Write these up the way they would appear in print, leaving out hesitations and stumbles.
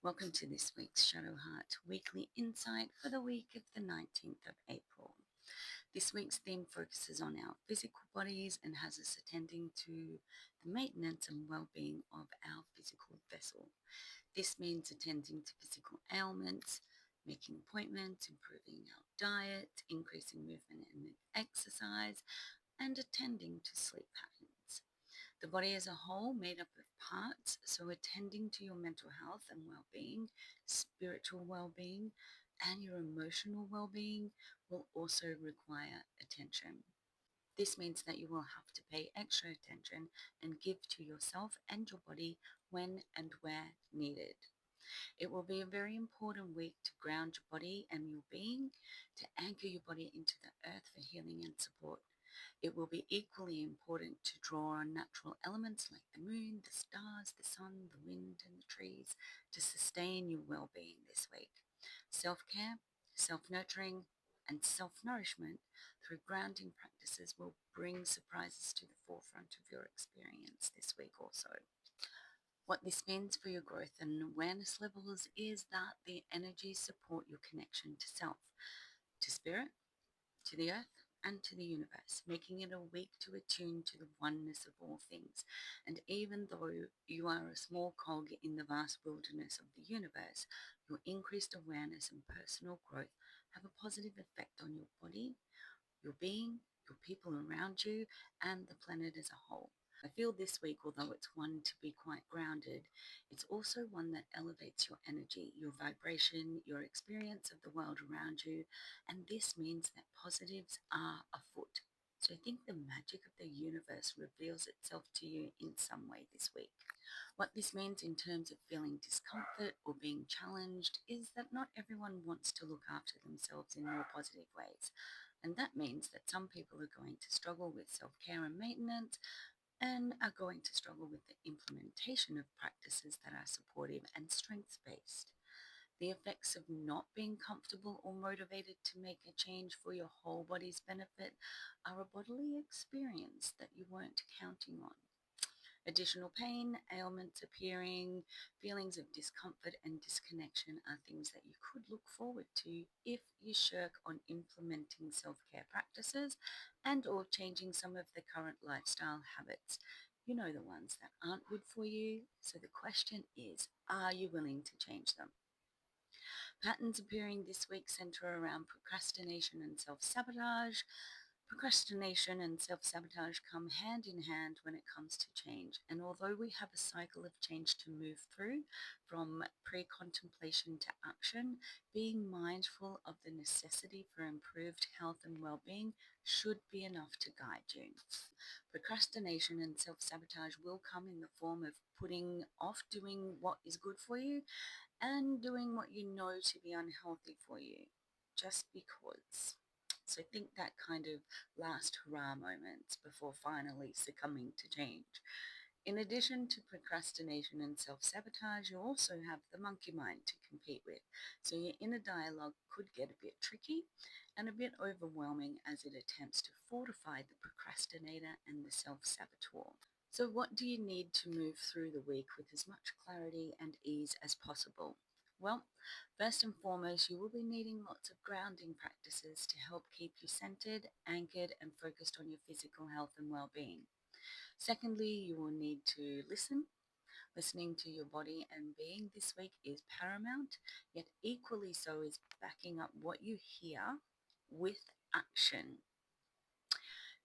Welcome to this week's Shadowheart Weekly Insight for the week of the 19th of April. This week's theme focuses on our physical bodies and has us attending to the maintenance and well-being of our physical vessel. This means attending to physical ailments, making appointments, improving our diet, increasing movement and exercise, and attending to sleep patterns. The body as a whole made up of parts, so attending to your mental health and well-being, spiritual well-being, and your emotional well-being will also require attention. This means that you will have to pay extra attention and give to yourself and your body when and where needed. It will be a very important week to ground your body and your being, to anchor your body into the earth for healing and support. It will be equally important to draw on natural elements like the moon, the stars, the sun, the wind, and the trees to sustain your well-being this week. Self-care, self-nurturing, and self-nourishment through grounding practices will bring surprises to the forefront of your experience this week also. What this means for your growth and awareness levels is that the energies support your connection to self, to spirit, to the earth, and to the universe, making it a week to attune to the oneness of all things. And even though you are a small cog in the vast wilderness of the universe, your increased awareness and personal growth have a positive effect on your body, your being, your people around you, and the planet as a whole. I feel this week, although it's one to be quite grounded, it's also one that elevates your energy, your vibration, your experience of the world around you, and this means that positives are afoot. So I think the magic of the universe reveals itself to you in some way this week. What this means in terms of feeling discomfort or being challenged is that not everyone wants to look after themselves in more positive ways. And that means that some people are going to struggle with self-care and maintenance and are going to struggle with the implementation of practices that are supportive and strengths-based. The effects of not being comfortable or motivated to make a change for your whole body's benefit are a bodily experience that you weren't counting on. Additional pain, ailments appearing, feelings of discomfort and disconnection are things that you could look forward to if you shirk on implementing self-care practices and or changing some of the current lifestyle habits. You know, the ones that aren't good for you. So the question is, are you willing to change them? Patterns appearing this week center around procrastination and self-sabotage. Procrastination and self-sabotage come hand in hand when it comes to change. And although we have a cycle of change to move through, from pre-contemplation to action, being mindful of the necessity for improved health and well-being should be enough to guide you. Procrastination and self-sabotage will come in the form of putting off doing what is good for you and doing what you know to be unhealthy for you, just because. So think that kind of last hurrah moment before finally succumbing to change. In addition to procrastination and self-sabotage, you also have the monkey mind to compete with. So your inner dialogue could get a bit tricky and a bit overwhelming as it attempts to fortify the procrastinator and the self-saboteur. So what do you need to move through the week with as much clarity and ease as possible? Well, first and foremost, you will be needing lots of grounding practices to help keep you centered, anchored, and focused on your physical health and well-being. Secondly, you will need to listen. Listening to your body and being this week is paramount, yet equally so is backing up what you hear with action.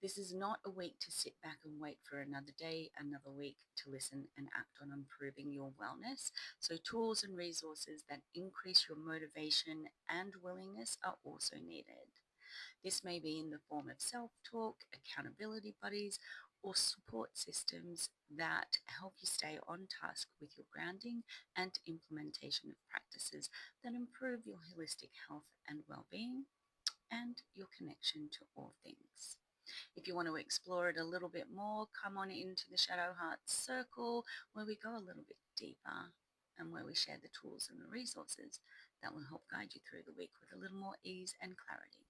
This is not a week to sit back and wait for another day, another week to listen and act on improving your wellness. So tools and resources that increase your motivation and willingness are also needed. This may be in the form of self-talk, accountability buddies, or support systems that help you stay on task with your grounding and implementation of practices that improve your holistic health and well-being and your connection to all things. If you want to explore it a little bit more, come on into the Shadowheart Circle where we go a little bit deeper and where we share the tools and the resources that will help guide you through the week with a little more ease and clarity.